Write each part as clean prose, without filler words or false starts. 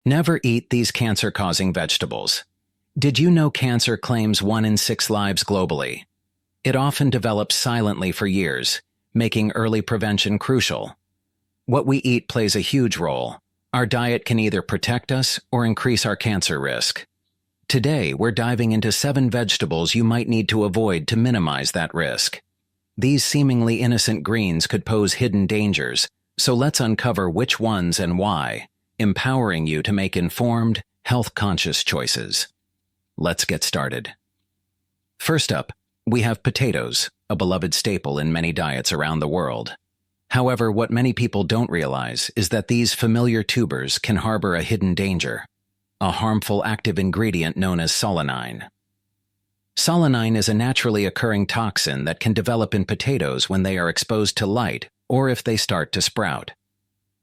Never eat these cancer-causing vegetables. Did you know cancer claims 1 in 6 lives globally? It often develops silently for years, making early prevention crucial. What we eat plays a huge role. Our diet can either protect us or increase our cancer risk. Today, we're diving into 7 vegetables you might need to avoid to minimize that risk. These seemingly innocent greens could pose hidden dangers, so let's uncover which ones and why, empowering you to make informed, health-conscious choices. Let's get started. First up, we have potatoes, a beloved staple in many diets around the world. However, what many people don't realize is that these familiar tubers can harbor a hidden danger, a harmful active ingredient known as solanine. Solanine is a naturally occurring toxin that can develop in potatoes when they are exposed to light or if they start to sprout.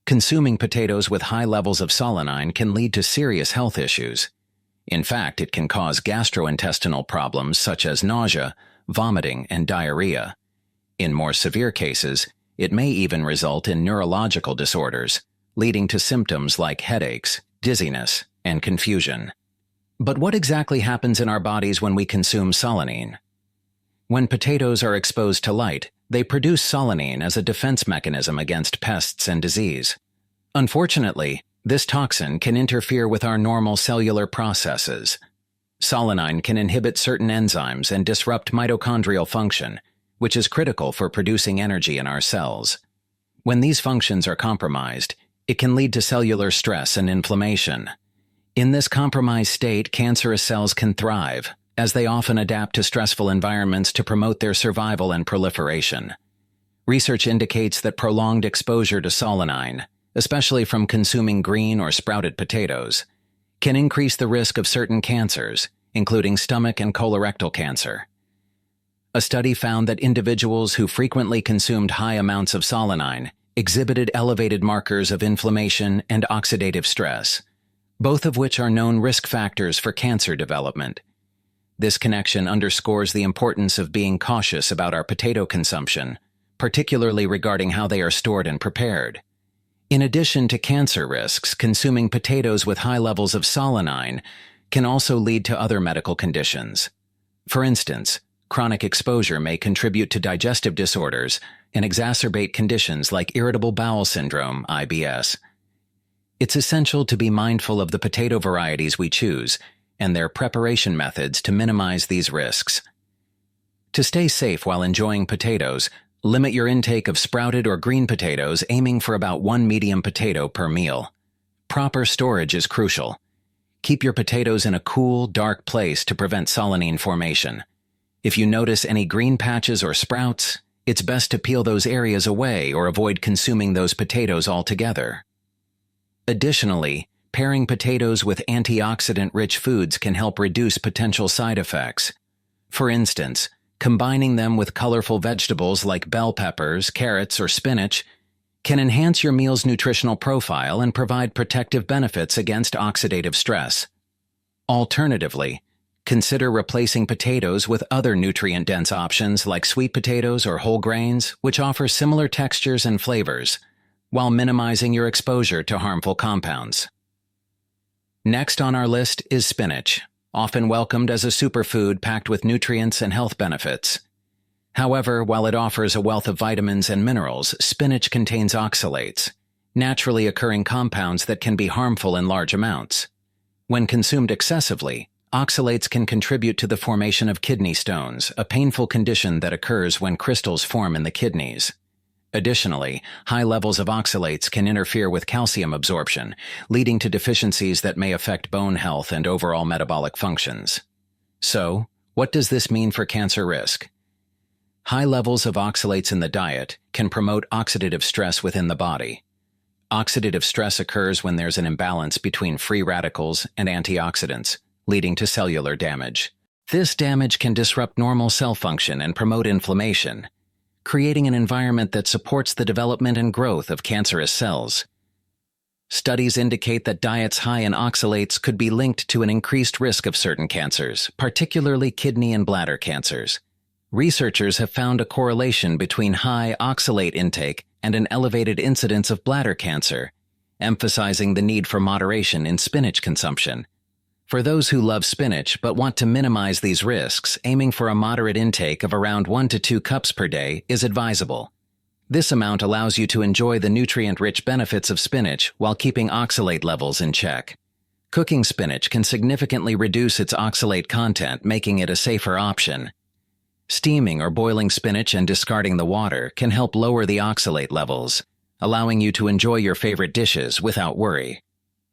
Consuming potatoes with high levels of solanine can lead to serious health issues. In fact, it can cause gastrointestinal problems such as nausea, vomiting, and diarrhea. In more severe cases, it may even result in neurological disorders, leading to symptoms like headaches, dizziness, and confusion. But what exactly happens in our bodies when we consume solanine? When potatoes are exposed to light, they produce solanine as a defense mechanism against pests and disease. Unfortunately, this toxin can interfere with our normal cellular processes. Solanine can inhibit certain enzymes and disrupt mitochondrial function, which is critical for producing energy in our cells. When these functions are compromised, it can lead to cellular stress and inflammation. In this compromised state, cancerous cells can thrive, as they often adapt to stressful environments to promote their survival and proliferation. Research indicates that prolonged exposure to solanine, especially from consuming green or sprouted potatoes, can increase the risk of certain cancers, including stomach and colorectal cancer. A study found that individuals who frequently consumed high amounts of solanine exhibited elevated markers of inflammation and oxidative stress, both of which are known risk factors for cancer development. This connection underscores the importance of being cautious about our potato consumption, particularly regarding how they are stored and prepared. In addition to cancer risks, consuming potatoes with high levels of solanine can also lead to other medical conditions. For instance, chronic exposure may contribute to digestive disorders and exacerbate conditions like irritable bowel syndrome, IBS. It's essential to be mindful of the potato varieties we choose and their preparation methods to minimize these risks. To stay safe while enjoying potatoes, limit your intake of sprouted or green potatoes, aiming for about 1 medium potato per meal. Proper storage is crucial. Keep your potatoes in a cool, dark place to prevent solanine formation. If you notice any green patches or sprouts, it's best to peel those areas away or avoid consuming those potatoes altogether. Additionally, pairing potatoes with antioxidant-rich foods can help reduce potential side effects. For instance, combining them with colorful vegetables like bell peppers, carrots, or spinach can enhance your meal's nutritional profile and provide protective benefits against oxidative stress. Alternatively, consider replacing potatoes with other nutrient-dense options like sweet potatoes or whole grains, which offer similar textures and flavors, while minimizing your exposure to harmful compounds. Next on our list is spinach, often welcomed as a superfood packed with nutrients and health benefits. However, while it offers a wealth of vitamins and minerals, spinach contains oxalates, naturally occurring compounds that can be harmful in large amounts. When consumed excessively, oxalates can contribute to the formation of kidney stones, a painful condition that occurs when crystals form in the kidneys. Additionally, high levels of oxalates can interfere with calcium absorption, leading to deficiencies that may affect bone health and overall metabolic functions. So, what does this mean for cancer risk? High levels of oxalates in the diet can promote oxidative stress within the body. Oxidative stress occurs when there's an imbalance between free radicals and antioxidants, leading to cellular damage. This damage can disrupt normal cell function and promote inflammation, creating an environment that supports the development and growth of cancerous cells. Studies indicate that diets high in oxalates could be linked to an increased risk of certain cancers, particularly kidney and bladder cancers. Researchers have found a correlation between high oxalate intake and an elevated incidence of bladder cancer, emphasizing the need for moderation in spinach consumption. For those who love spinach but want to minimize these risks, aiming for a moderate intake of around 1 to 2 cups per day is advisable. This amount allows you to enjoy the nutrient-rich benefits of spinach while keeping oxalate levels in check. Cooking spinach can significantly reduce its oxalate content, making it a safer option. Steaming or boiling spinach and discarding the water can help lower the oxalate levels, allowing you to enjoy your favorite dishes without worry.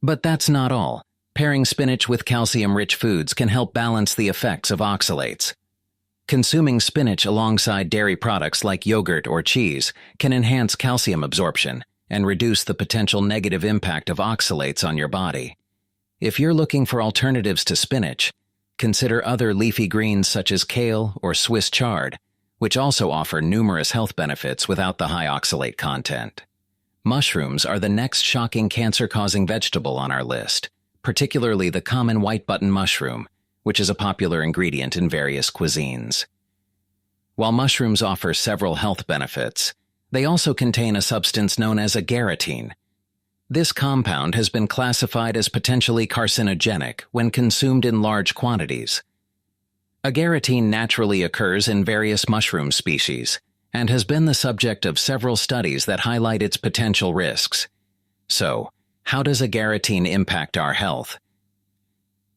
But that's not all. Pairing spinach with calcium-rich foods can help balance the effects of oxalates. Consuming spinach alongside dairy products like yogurt or cheese can enhance calcium absorption and reduce the potential negative impact of oxalates on your body. If you're looking for alternatives to spinach, consider other leafy greens such as kale or Swiss chard, which also offer numerous health benefits without the high oxalate content. Mushrooms are the next shocking cancer-causing vegetable on our list, particularly the common white button mushroom, which is a popular ingredient in various cuisines. While mushrooms offer several health benefits, they also contain a substance known as agarotine. This compound has been classified as potentially carcinogenic when consumed in large quantities. Agarotine naturally occurs in various mushroom species and has been the subject of several studies that highlight its potential risks. So, how does agarotine impact our health?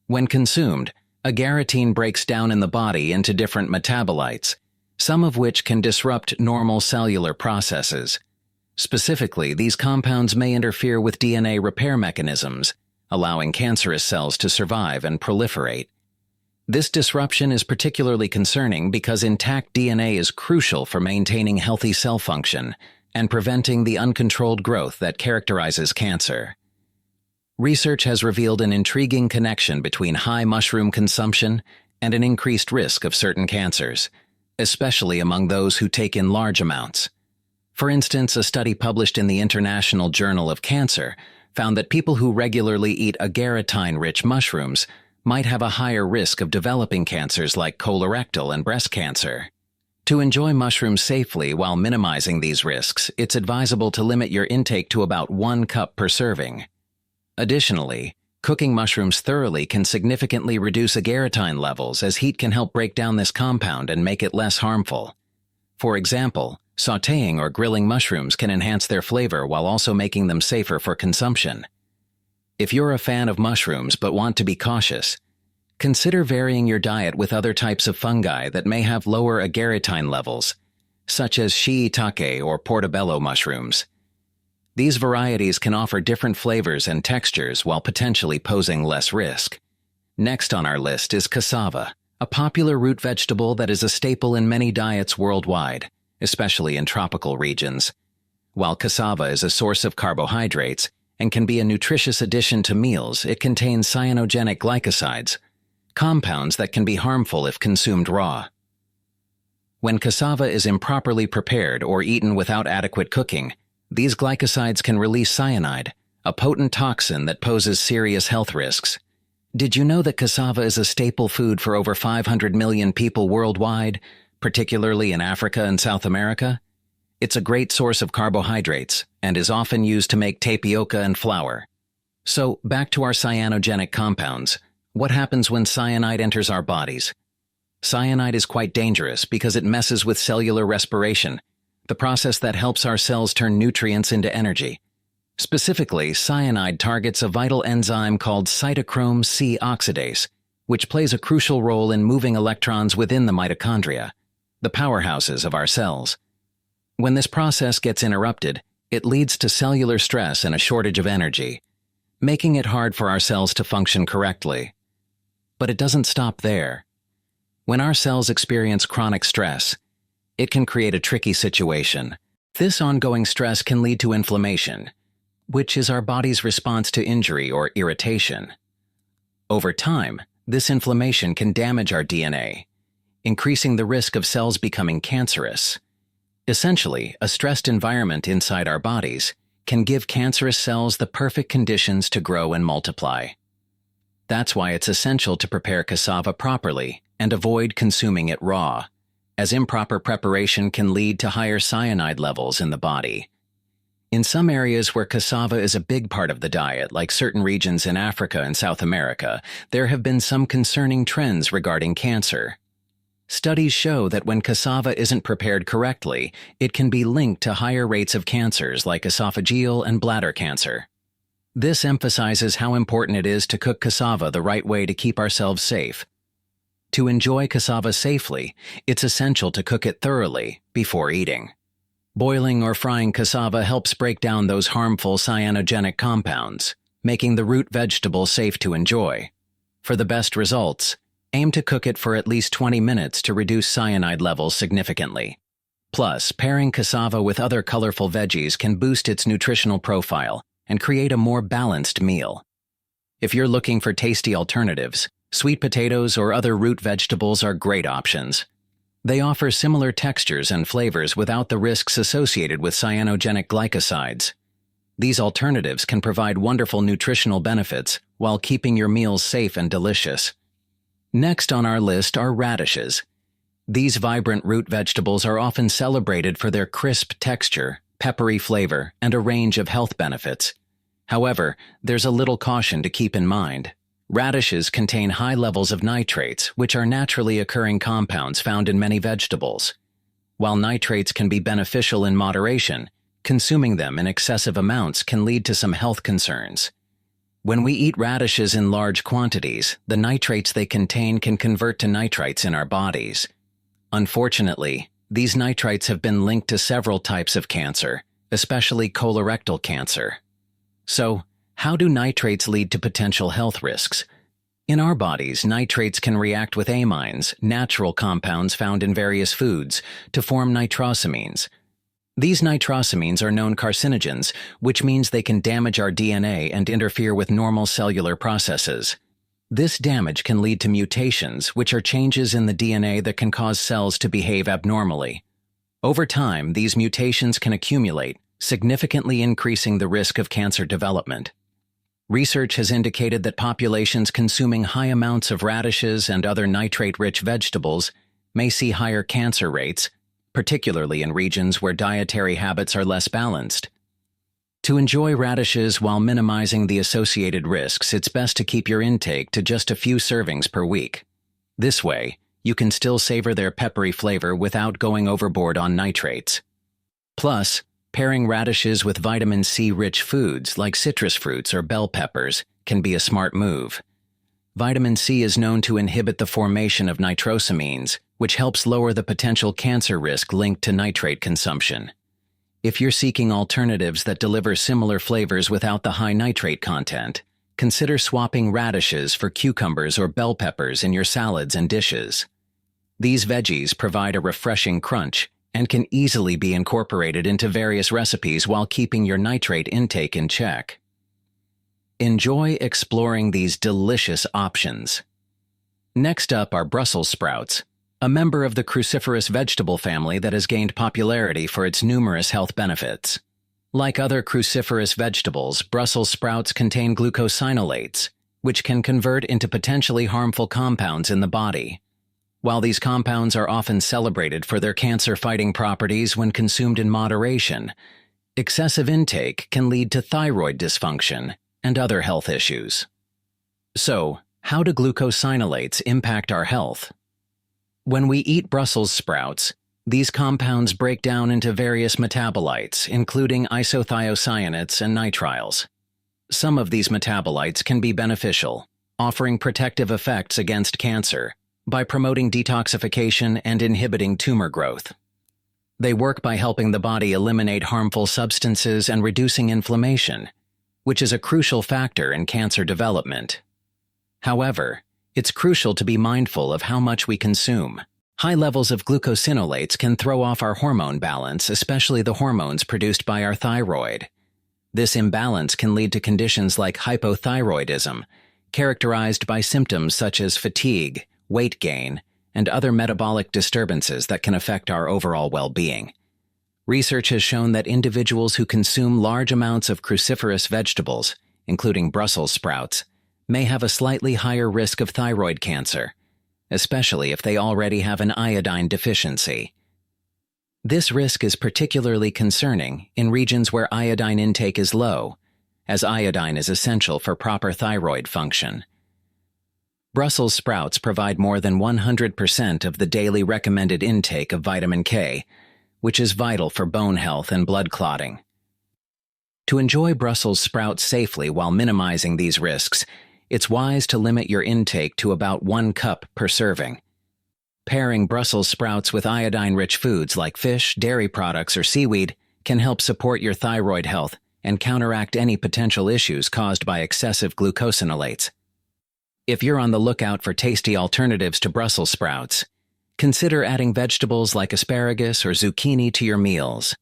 When consumed, agarotine breaks down in the body into different metabolites, some of which can disrupt normal cellular processes. Specifically, these compounds may interfere with DNA repair mechanisms, allowing cancerous cells to survive and proliferate. This disruption is particularly concerning because intact DNA is crucial for maintaining healthy cell function and preventing the uncontrolled growth that characterizes cancer. Research has revealed an intriguing connection between high mushroom consumption and an increased risk of certain cancers, especially among those who take in large amounts. For instance, a study published in the International Journal of Cancer found that people who regularly eat agarotine-rich mushrooms might have a higher risk of developing cancers like colorectal and breast cancer. To enjoy mushrooms safely while minimizing these risks, it's advisable to limit your intake to about 1 cup per serving. Additionally, cooking mushrooms thoroughly can significantly reduce agarotine levels, as heat can help break down this compound and make it less harmful. For example, sautéing or grilling mushrooms can enhance their flavor while also making them safer for consumption. If you're a fan of mushrooms but want to be cautious, consider varying your diet with other types of fungi that may have lower agarotine levels, such as shiitake or portobello mushrooms. These varieties can offer different flavors and textures while potentially posing less risk. Next on our list is cassava, a popular root vegetable that is a staple in many diets worldwide, especially in tropical regions. While cassava is a source of carbohydrates and can be a nutritious addition to meals, it contains cyanogenic glycosides, compounds that can be harmful if consumed raw. When cassava is improperly prepared or eaten without adequate cooking, these glycosides can release cyanide, a potent toxin that poses serious health risks. Did you know that cassava is a staple food for over 500 million people worldwide, particularly in Africa and South America? It's a great source of carbohydrates and is often used to make tapioca and flour. So, back to our cyanogenic compounds. What happens when cyanide enters our bodies? Cyanide is quite dangerous because it messes with cellular respiration, the process that helps our cells turn nutrients into energy. Specifically, cyanide targets a vital enzyme called cytochrome C oxidase, which plays a crucial role in moving electrons within the mitochondria, the powerhouses of our cells. When this process gets interrupted, it leads to cellular stress and a shortage of energy, making it hard for our cells to function correctly. But it doesn't stop there. When our cells experience chronic stress, it can create a tricky situation. This ongoing stress can lead to inflammation, which is our body's response to injury or irritation. Over time, this inflammation can damage our DNA, increasing the risk of cells becoming cancerous. Essentially, a stressed environment inside our bodies can give cancerous cells the perfect conditions to grow and multiply. That's why it's essential to prepare cassava properly and avoid consuming it raw, as improper preparation can lead to higher cyanide levels in the body. In some areas where cassava is a big part of the diet, like certain regions in Africa and South America, there have been some concerning trends regarding cancer. Studies show that when cassava isn't prepared correctly, it can be linked to higher rates of cancers like esophageal and bladder cancer. This emphasizes how important it is to cook cassava the right way to keep ourselves safe. To enjoy cassava safely, it's essential to cook it thoroughly before eating. Boiling or frying cassava helps break down those harmful cyanogenic compounds, making the root vegetable safe to enjoy. For the best results, aim to cook it for at least 20 minutes to reduce cyanide levels significantly. Plus, pairing cassava with other colorful veggies can boost its nutritional profile and create a more balanced meal. If you're looking for tasty alternatives, sweet potatoes or other root vegetables are great options. They offer similar textures and flavors without the risks associated with cyanogenic glycosides. These alternatives can provide wonderful nutritional benefits while keeping your meals safe and delicious. Next on our list are radishes. These vibrant root vegetables are often celebrated for their crisp texture, peppery flavor, and a range of health benefits. However, there's a little caution to keep in mind. Radishes contain high levels of nitrates, which are naturally occurring compounds found in many vegetables. While nitrates can be beneficial in moderation, consuming them in excessive amounts can lead to some health concerns. When we eat radishes in large quantities, the nitrates they contain can convert to nitrites in our bodies. Unfortunately, these nitrites have been linked to several types of cancer, especially colorectal cancer. So, how do nitrates lead to potential health risks? In our bodies, nitrates can react with amines, natural compounds found in various foods, to form nitrosamines. These nitrosamines are known carcinogens, which means they can damage our DNA and interfere with normal cellular processes. This damage can lead to mutations, which are changes in the DNA that can cause cells to behave abnormally. Over time, these mutations can accumulate, significantly increasing the risk of cancer development. Research has indicated that populations consuming high amounts of radishes and other nitrate-rich vegetables may see higher cancer rates, particularly in regions where dietary habits are less balanced. To enjoy radishes while minimizing the associated risks, it's best to keep your intake to just a few servings per week. This way, you can still savor their peppery flavor without going overboard on nitrates. Plus, pairing radishes with vitamin C-rich foods like citrus fruits or bell peppers can be a smart move. Vitamin C is known to inhibit the formation of nitrosamines, which helps lower the potential cancer risk linked to nitrate consumption. If you're seeking alternatives that deliver similar flavors without the high nitrate content, consider swapping radishes for cucumbers or bell peppers in your salads and dishes. These veggies provide a refreshing crunch and can easily be incorporated into various recipes while keeping your nitrate intake in check. Enjoy exploring these delicious options. Next up are Brussels sprouts, a member of the cruciferous vegetable family that has gained popularity for its numerous health benefits. Like other cruciferous vegetables, Brussels sprouts contain glucosinolates, which can convert into potentially harmful compounds in the body. While these compounds are often celebrated for their cancer-fighting properties when consumed in moderation, excessive intake can lead to thyroid dysfunction and other health issues. So, how do glucosinolates impact our health? When we eat Brussels sprouts, these compounds break down into various metabolites, including isothiocyanates and nitriles. Some of these metabolites can be beneficial, offering protective effects against cancer by promoting detoxification and inhibiting tumor growth. They work by helping the body eliminate harmful substances and reducing inflammation, which is a crucial factor in cancer development. However, it's crucial to be mindful of how much we consume. High levels of glucosinolates can throw off our hormone balance, especially the hormones produced by our thyroid. This imbalance can lead to conditions like hypothyroidism, characterized by symptoms such as fatigue, weight gain, and other metabolic disturbances that can affect our overall well-being. Research has shown that individuals who consume large amounts of cruciferous vegetables, including Brussels sprouts, may have a slightly higher risk of thyroid cancer, especially if they already have an iodine deficiency. This risk is particularly concerning in regions where iodine intake is low, as iodine is essential for proper thyroid function. Brussels sprouts provide more than 100% of the daily recommended intake of vitamin K, which is vital for bone health and blood clotting. To enjoy Brussels sprouts safely while minimizing these risks, it's wise to limit your intake to about 1 cup per serving. Pairing Brussels sprouts with iodine-rich foods like fish, dairy products, or seaweed can help support your thyroid health and counteract any potential issues caused by excessive glucosinolates. If you're on the lookout for tasty alternatives to Brussels sprouts, consider adding vegetables like asparagus or zucchini to your meals.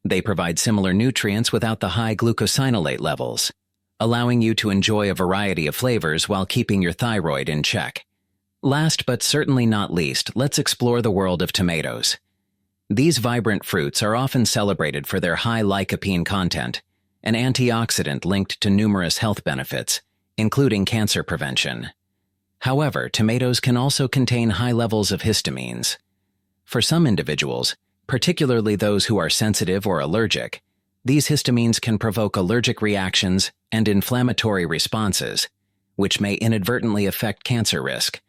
They provide similar nutrients without the high glucosinolate levels, allowing you to enjoy a variety of flavors while keeping your thyroid in check. Last but certainly not least, let's explore the world of tomatoes. These vibrant fruits are often celebrated for their high lycopene content, an antioxidant linked to numerous health benefits, including cancer prevention. However, tomatoes can also contain high levels of histamines. For some individuals, particularly those who are sensitive or allergic, these histamines can provoke allergic reactions and inflammatory responses, which may inadvertently affect cancer risk.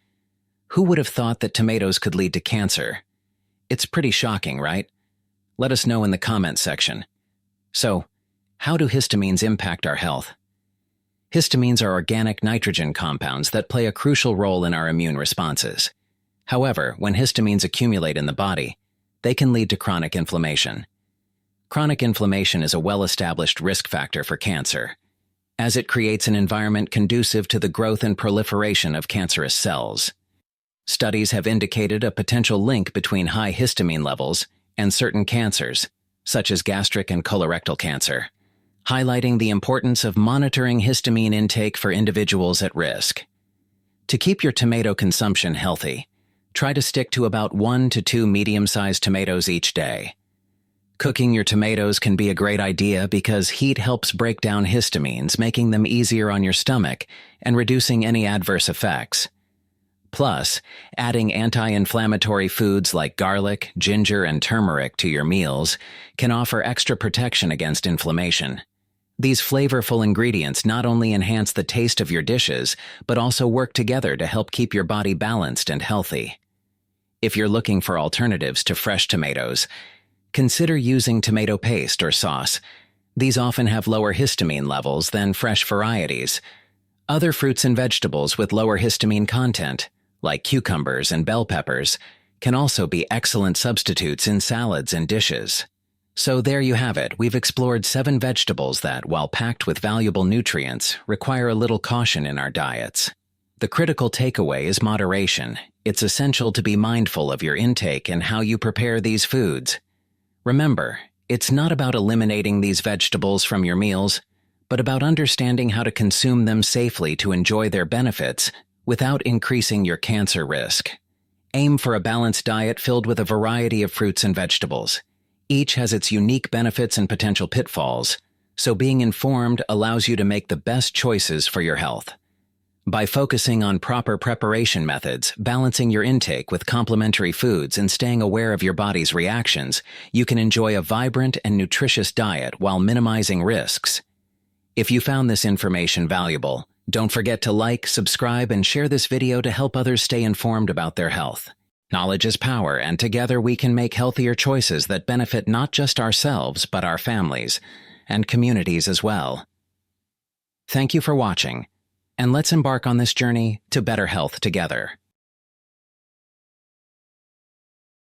Who would have thought that tomatoes could lead to cancer? It's pretty shocking, right? Let us know in the comments section. So, how do histamines impact our health? Histamines are organic nitrogen compounds that play a crucial role in our immune responses. However, when histamines accumulate in the body, they can lead to chronic inflammation. Chronic inflammation is a well-established risk factor for cancer, as it creates an environment conducive to the growth and proliferation of cancerous cells. Studies have indicated a potential link between high histamine levels and certain cancers, such as gastric and colorectal cancer, highlighting the importance of monitoring histamine intake for individuals at risk. To keep your tomato consumption healthy, try to stick to about 1 to 2 medium-sized tomatoes each day. Cooking your tomatoes can be a great idea because heat helps break down histamines, making them easier on your stomach and reducing any adverse effects. Plus, adding anti-inflammatory foods like garlic, ginger, and turmeric to your meals can offer extra protection against inflammation. These flavorful ingredients not only enhance the taste of your dishes, but also work together to help keep your body balanced and healthy. If you're looking for alternatives to fresh tomatoes, consider using tomato paste or sauce. These often have lower histamine levels than fresh varieties. Other fruits and vegetables with lower histamine content, like cucumbers and bell peppers, can also be excellent substitutes in salads and dishes. So there you have it. We've explored 7 vegetables that, while packed with valuable nutrients, require a little caution in our diets. The critical takeaway is moderation. It's essential to be mindful of your intake and how you prepare these foods. Remember, it's not about eliminating these vegetables from your meals, but about understanding how to consume them safely to enjoy their benefits without increasing your cancer risk. Aim for a balanced diet filled with a variety of fruits and vegetables. Each has its unique benefits and potential pitfalls, so being informed allows you to make the best choices for your health. By focusing on proper preparation methods, balancing your intake with complementary foods, and staying aware of your body's reactions, you can enjoy a vibrant and nutritious diet while minimizing risks. If you found this information valuable, don't forget to like, subscribe, and share this video to help others stay informed about their health. Knowledge is power, and together we can make healthier choices that benefit not just ourselves, but our families and communities as well. Thank you for watching, and let's embark on this journey to better health together.